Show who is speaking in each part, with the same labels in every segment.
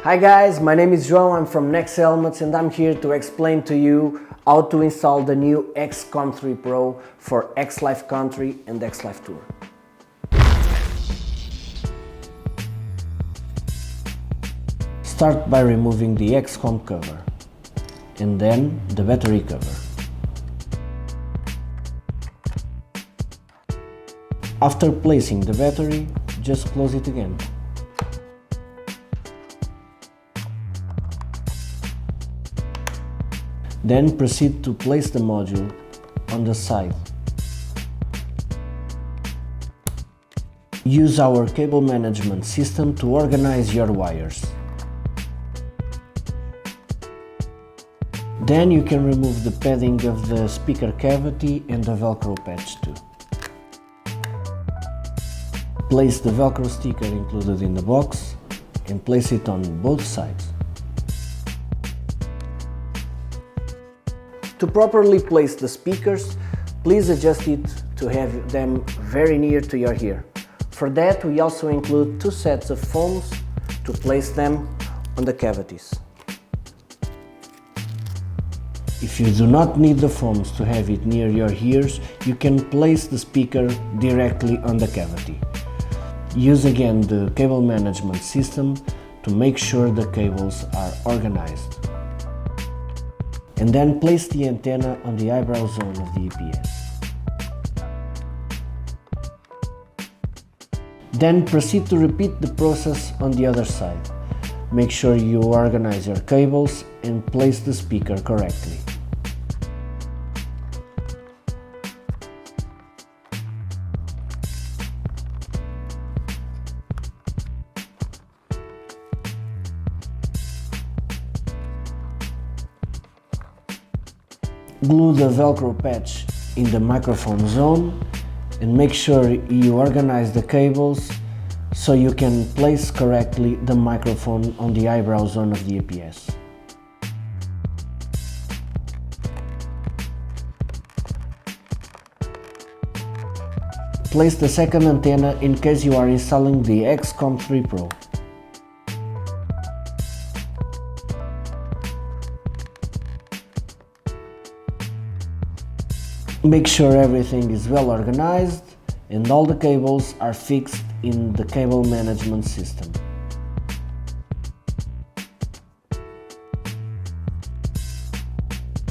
Speaker 1: Hi guys, my name is João, I'm from Next Helmets and I'm here to explain to you how to install the new XCOM3 Pro for X.Lifecountry and X.Lifetour. Start by removing the XCOM cover and then the battery cover. After placing the battery, just close it again. Then proceed to place the module on the side. Use our cable management system to organize your wires. Then you can remove the padding of the speaker cavity and the Velcro patch too. Place the Velcro sticker included in the box and place it on both sides. To properly place the speakers, please adjust it to have them very near to your ear. For that, we also include two sets of foams to place them on the cavities. If you do not need the foams to have it near your ears, you can place the speaker directly on the cavity. Use again the cable management system to make sure the cables are organized. And then place the antenna on the eyebrow zone of the EPS. Then proceed to repeat the process on the other side. Make sure you organize your cables and place the speaker correctly. Glue the Velcro patch in the microphone zone and make sure you organize the cables so you can place correctly the microphone on the eyebrow zone of the EPS. Place the second antenna in case you are installing the XCOM3 Pro. Make sure everything is well organized and all the cables are fixed in the cable management system.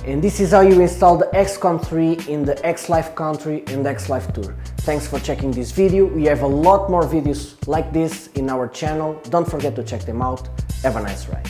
Speaker 1: And this is how you install the XCOM3 in the X.Lifecountry and X.Lifetour. Thanks for checking this video. We have a lot more videos like this in our channel. Don't forget to check them out. Have a nice ride.